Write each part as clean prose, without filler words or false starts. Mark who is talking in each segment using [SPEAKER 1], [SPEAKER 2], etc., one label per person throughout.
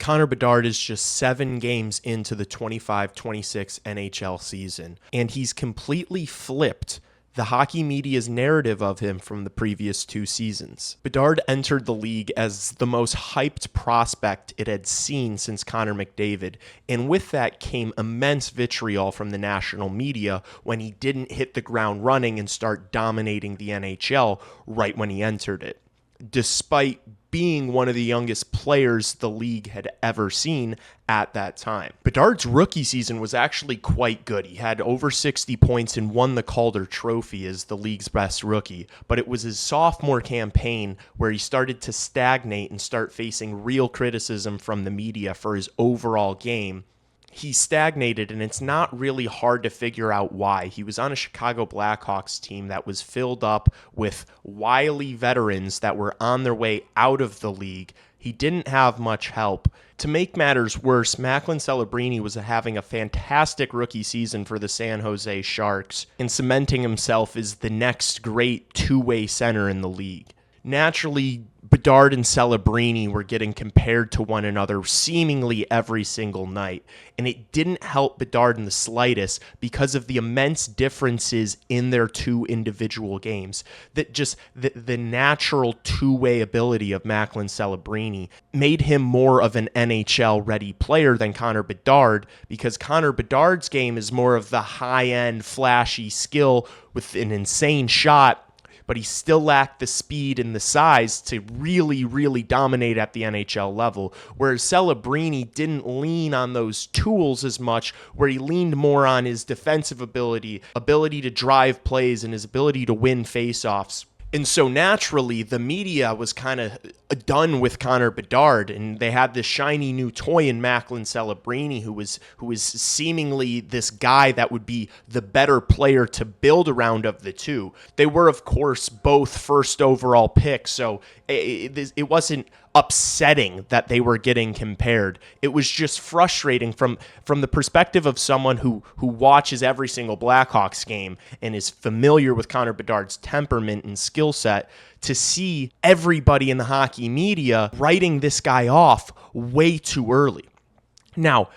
[SPEAKER 1] Connor Bedard is just 7 games into the 25-26 NHL season, and he's completely flipped the hockey media's narrative of him from the previous 2 seasons. Bedard entered the league as the most hyped prospect it had seen since Connor McDavid, and with that came immense vitriol from the national media when he didn't hit the ground running and start dominating the NHL right when he entered it, despite being one of the youngest players the league had ever seen at that time. Bedard's rookie season was actually quite good. He had over 60 points and won the Calder Trophy as the league's best rookie, but it was his sophomore campaign where he started to stagnate and start facing real criticism from the media for his overall game. He stagnated, and it's not really hard to figure out why. He was on a Chicago Blackhawks team that was filled up with wily veterans that were on their way out of the league. He didn't have much help. To make matters worse, Macklin Celebrini was having a fantastic rookie season for the San Jose Sharks and cementing himself as the next great two-way center in the league. Naturally, Bedard and Celebrini were getting compared to one another seemingly every single night, and it didn't help Bedard in the slightest because of the immense differences in their 2 individual games. That just the natural two-way ability of Macklin Celebrini made him more of an NHL-ready player than Connor Bedard, because Connor Bedard's game is more of the high-end, flashy skill with an insane shot, but he still lacked the speed and the size to really, really dominate at the NHL level, whereas Celebrini didn't lean on those tools as much, where he leaned more on his defensive ability to drive plays, and his ability to win faceoffs. And so naturally, the media was kind of done with Connor Bedard, and they had this shiny new toy in Macklin Celebrini, who was seemingly this guy that would be the better player to build around of the two. They were, of course, both first overall picks, so it wasn't upsetting that they were getting compared. It was just frustrating from the perspective of someone who watches every single Blackhawks game and is familiar with Connor Bedard's temperament and skill set, to see everybody in the hockey media writing this guy off way too early. Now,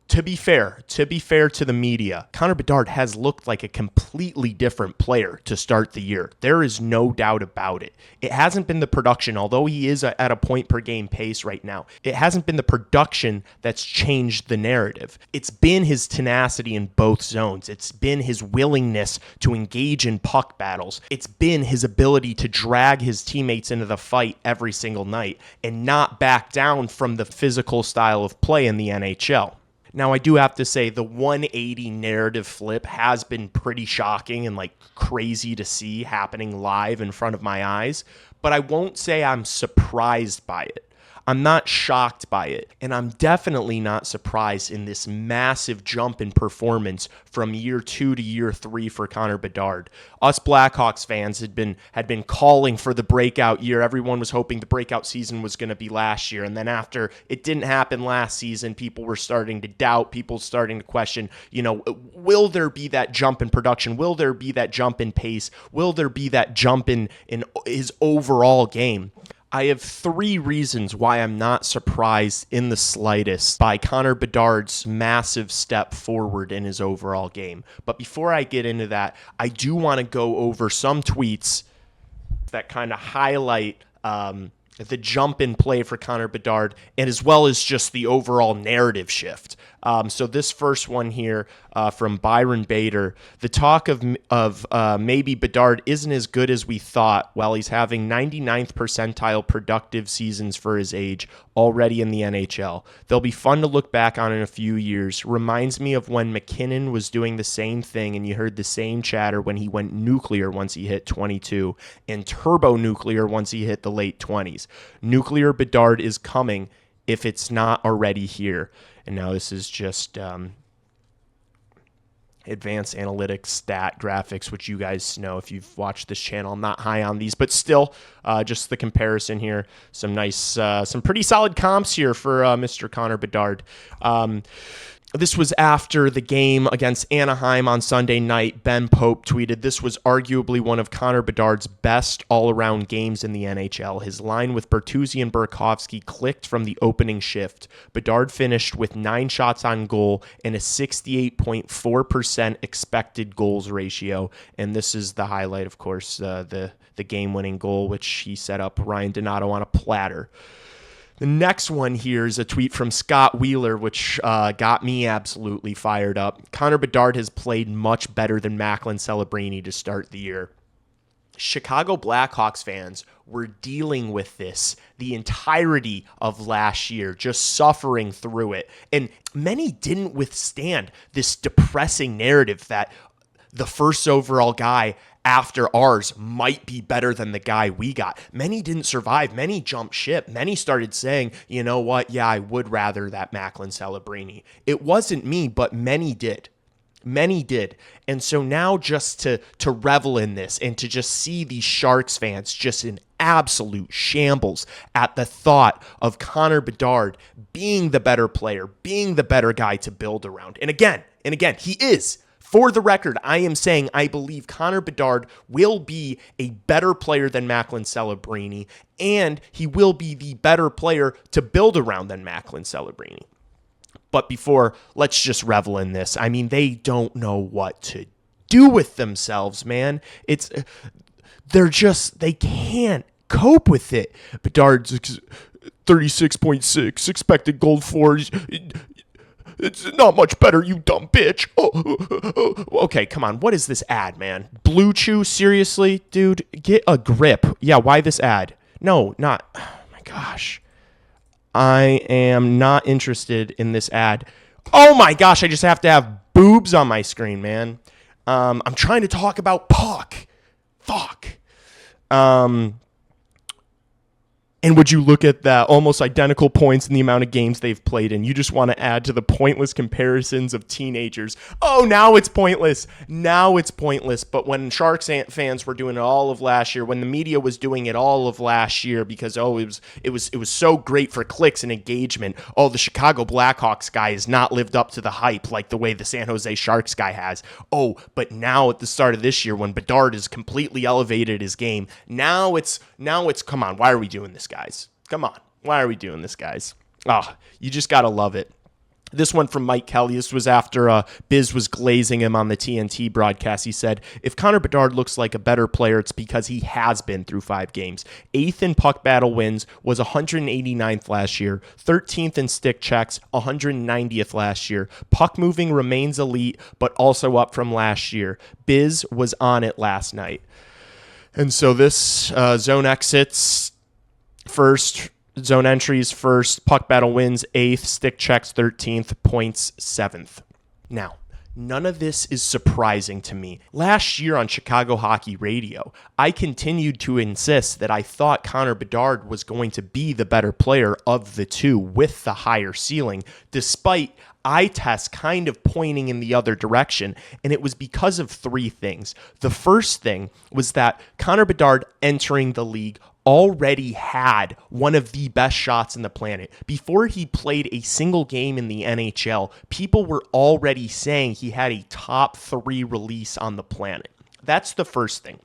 [SPEAKER 1] to be fair to the media, Connor Bedard has looked like a completely different player to start the year. There is no doubt about it. It hasn't been the production, although he is at a point per game pace right now. It hasn't been the production that's changed the narrative. It's been his tenacity in both zones. It's been his willingness to engage in puck battles. It's been his ability to drag his teammates into the fight every single night and not back down from the physical style of play in the NHL. Now, I do have to say the 180 narrative flip has been pretty shocking and crazy to see happening live in front of my eyes, but I won't say I'm surprised by it. I'm not shocked by it, and I'm definitely not surprised in this massive jump in performance from year 2 to year 3 for Connor Bedard. Us Blackhawks fans had been calling for the breakout year. Everyone was hoping the breakout season was going to be last year, and then after it didn't happen last season, people were starting to doubt, people starting to question, will there be that jump in production? Will there be that jump in pace? Will there be that jump in his overall game? I have 3 reasons why I'm not surprised in the slightest by Connor Bedard's massive step forward in his overall game. But before I get into that, I do want to go over some tweets that kind of highlight the jump in play for Connor Bedard, and as well as just the overall narrative shift. So this first one here from Byron Bader, the talk of maybe Bedard isn't as good as we thought, while he's having 99th percentile productive seasons for his age already in the NHL. They'll be fun to look back on in a few years. Reminds me of when McKinnon was doing the same thing, and you heard the same chatter when he went nuclear once he hit 22, and turbo nuclear once he hit the late 20s. Nuclear Bedard is coming if it's not already here. And now this is just advanced analytics stat graphics, which you guys know if you've watched this channel. I'm not high on these, but still, just the comparison here. Some nice, some pretty solid comps here for Mr. Connor Bedard. This was after the game against Anaheim on Sunday night. Ben Pope tweeted, "This was arguably one of Connor Bedard's best all-around games in the NHL. His line with Bertuzzi and Burakovsky clicked from the opening shift. Bedard finished with 9 shots on goal and a 68.4% expected goals ratio." And this is the highlight, of course, the game-winning goal, which he set up Ryan Donato on a platter. The next one here is a tweet from Scott Wheeler, which got me absolutely fired up. "Connor Bedard has played much better than Macklin Celebrini to start the year." Chicago Blackhawks fans were dealing with this the entirety of last year, just suffering through it. And many didn't withstand this depressing narrative that the first overall guy after ours might be better than the guy we got. Many didn't survive. Many jumped ship. Many started saying, you know what? Yeah, I would rather that Macklin Celebrini. It wasn't me, but many did. Many did. And so now just to revel in this and to just see these Sharks fans just in absolute shambles at the thought of Connor Bedard being the better player, being the better guy to build around. And again, he is. For the record, I am saying I believe Connor Bedard will be a better player than Macklin Celebrini, and he will be the better player to build around than Macklin Celebrini. But before, let's just revel in this. I mean, they don't know what to do with themselves, man. They can't cope with it. Bedard's 36.6 expected goal for. It's not much better, you dumb bitch. Okay, come on. What is this ad, man? Blue Chew? Seriously? Dude, get a grip. Yeah, why this ad? No, not. Oh, my gosh. I am not interested in this ad. Oh, my gosh. I just have to have boobs on my screen, man. I'm trying to talk about puck. Fuck. And would you look at that, almost identical points in the amount of games they've played in? You just want to add to the pointless comparisons of teenagers. Oh, now it's pointless. Now it's pointless. But when Sharks fans were doing it all of last year, when the media was doing it all of last year, because it was so great for clicks and engagement. Oh, the Chicago Blackhawks guy has not lived up to the hype like the way the San Jose Sharks guy has. Oh, but now at the start of this year, when Bedard has completely elevated his game, now it's come on, why are we doing this, guys? Come on. Why are we doing this, guys? You just got to love it. This one from Mike Kelly. This was after Biz was glazing him on the TNT broadcast. He said, "If Connor Bedard looks like a better player, it's because he has been through 5 games. 8th in puck battle wins, was 189th last year. 13th in stick checks, 190th last year. Puck moving remains elite, but also up from last year. Biz was on it last night." And so this zone exits first, zone entries first, puck battle wins 8th, stick checks 13th, points 7th. Now, none of this is surprising to me. Last year on Chicago Hockey Radio, I continued to insist that I thought Connor Bedard was going to be the better player of the two with the higher ceiling, despite eye tests kind of pointing in the other direction, and it was because of 3 things. The first thing was that Connor Bedard entering the league already had one of the best shots in the planet. Before he played a single game in the NHL, people were already saying he had a top 3 release on the planet. That's the first thing.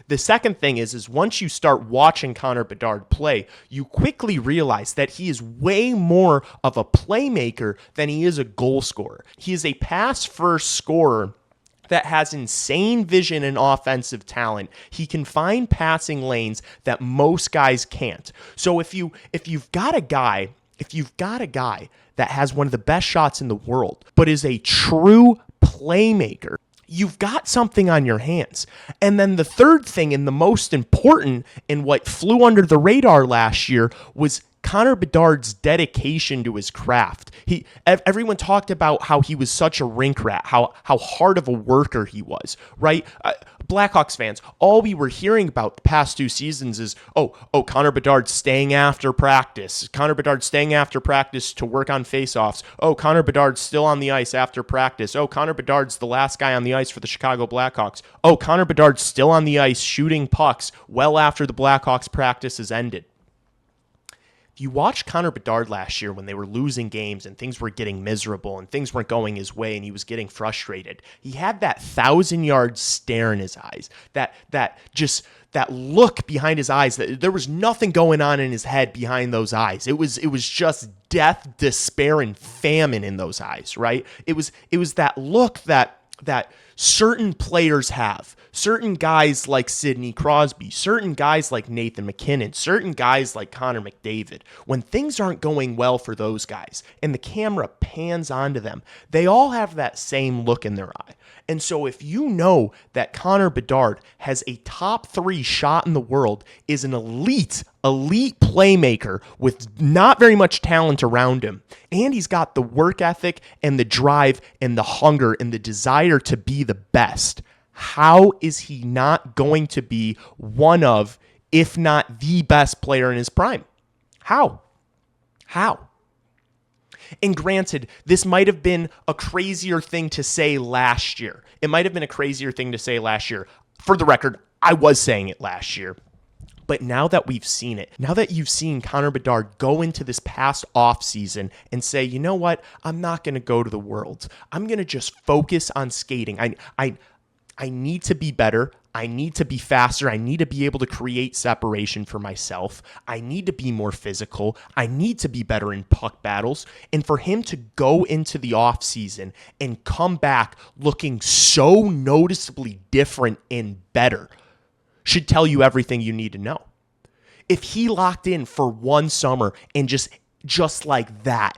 [SPEAKER 1] The second thing is once you start watching Connor Bedard play, you quickly realize that he is way more of a playmaker than he is a goal scorer. He is a pass-first scorer that has insane vision and offensive talent. He can find passing lanes that most guys can't. So if you've got a guy that has one of the best shots in the world, but is a true playmaker, you've got something on your hands. And then the third thing, and the most important, and what flew under the radar last year, was Connor Bedard's dedication to his craft. Everyone talked about how he was such a rink rat, how hard of a worker he was, right? Blackhawks fans, all we were hearing about the past 2 seasons is, Connor Bedard staying after practice. Connor Bedard staying after practice to work on faceoffs. Oh, Connor Bedard's still on the ice after practice. Oh, Connor Bedard's the last guy on the ice for the Chicago Blackhawks. Oh, Connor Bedard's still on the ice shooting pucks well after the Blackhawks practice has ended. If you watched Connor Bedard last year when they were losing games and things were getting miserable and things weren't going his way and he was getting frustrated, he had that 1,000-yard stare in his eyes, that look behind his eyes, that there was nothing going on in his head behind those eyes. It was just death, despair, and famine in those eyes, right? It was that look that certain players have. Certain guys like Sidney Crosby, certain guys like Nathan McKinnon, certain guys like Connor McDavid. When things aren't going well for those guys and the camera pans onto them, they all have that same look in their eye. And so if you know that Connor Bedard has a top 3 shot in the world, is an elite playmaker with not very much talent around him, and he's got the work ethic and the drive and the hunger and the desire to be the best, how is he not going to be one of, if not the best player in his prime? How? And granted, this might have been a crazier thing to say last year. It might have been a crazier thing to say last year. For the record, I was saying it last year. But now that we've seen it, now that you've seen Connor Bedard go into this past offseason and say, you know what, I'm not going to go to the Worlds. I'm going to just focus on skating. I need to be better. I need to be faster. I need to be able to create separation for myself. I need to be more physical. I need to be better in puck battles. And for him to go into the offseason and come back looking so noticeably different and better should tell you everything you need to know. If he locked in for one summer and just like that,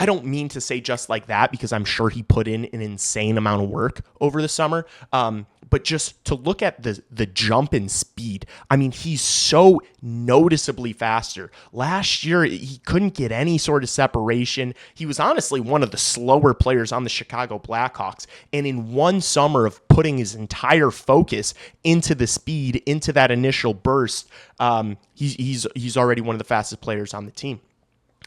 [SPEAKER 1] I don't mean to say just like that because I'm sure he put in an insane amount of work over the summer. But just to look at the jump in speed, I mean, he's so noticeably faster. Last year, he couldn't get any sort of separation. He was honestly one of the slower players on the Chicago Blackhawks. And in one summer of putting his entire focus into the speed, into that initial burst, he's already one of the fastest players on the team.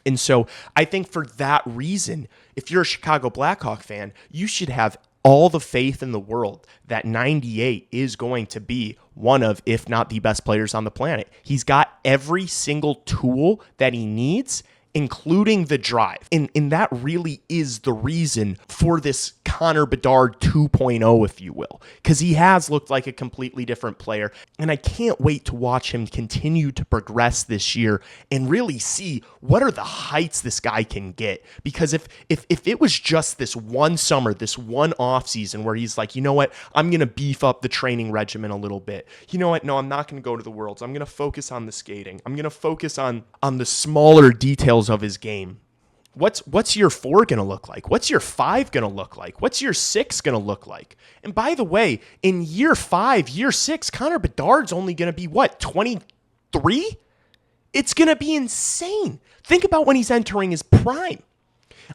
[SPEAKER 1] And so I think for that reason, if you're a Chicago Blackhawk fan, you should have all the faith in the world that 98 is going to be one of, if not the best players on the planet. He's got every single tool that he needs, including the drive. And that really is the reason for this Connor Bedard 2.0, if you will, because he has looked like a completely different player. And I can't wait to watch him continue to progress this year and really see what are the heights this guy can get. Because if it was just this one summer, this one offseason where he's like, you know what, I'm going to beef up the training regimen a little bit. You know what, no, I'm not going to go to the Worlds. I'm going to focus on the skating. I'm going to focus on the smaller details of his game. What's your 4 going to look like? What's your 5 going to look like? What's your 6 going to look like? And by the way, in year 5, year 6, Connor Bedard's only going to be what, 23? It's going to be insane. Think about when he's entering his prime.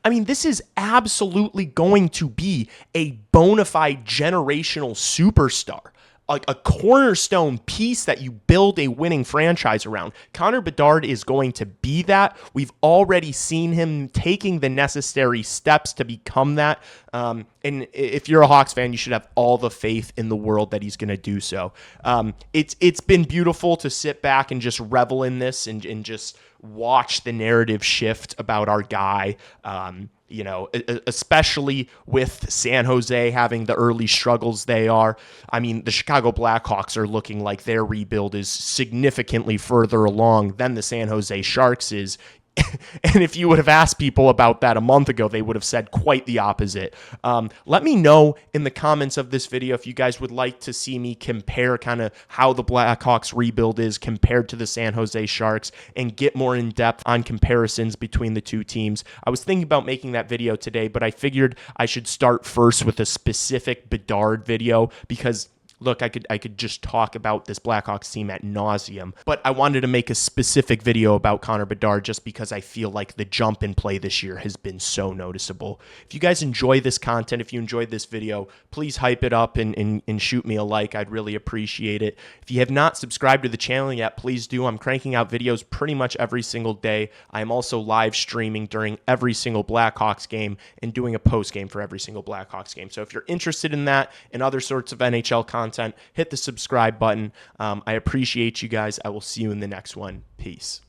[SPEAKER 1] I mean, this is absolutely going to be a bona fide generational superstar. Like a cornerstone piece that you build a winning franchise around. Connor Bedard is going to be that. We've already seen him taking the necessary steps to become that. And if you're a Hawks fan, you should have all the faith in the world that he's going to do so. It's been beautiful to sit back and just revel in this and just watch the narrative shift about our guy. You know, especially with San Jose having the early struggles they are. I mean, the Chicago Blackhawks are looking like their rebuild is significantly further along than the San Jose Sharks is. And if you would have asked people about that a month ago, they would have said quite the opposite. Let me know in the comments of this video if you guys would like to see me compare kind of how the Blackhawks rebuild is compared to the San Jose Sharks and get more in depth on comparisons between the two teams. I was thinking about making that video today, but I figured I should start first with a specific Bedard video because look, I could just talk about this Blackhawks team ad nauseum, but I wanted to make a specific video about Connor Bedard just because I feel like the jump in play this year has been so noticeable. If you guys enjoy this content, if you enjoyed this video, please hype it up and shoot me a like. I'd really appreciate it. If you have not subscribed to the channel yet, please do. I'm cranking out videos pretty much every single day. I'm also live streaming during every single Blackhawks game and doing a post game for every single Blackhawks game. So if you're interested in that and other sorts of NHL content, hit the subscribe button. I appreciate you guys. I will see you in the next one. Peace.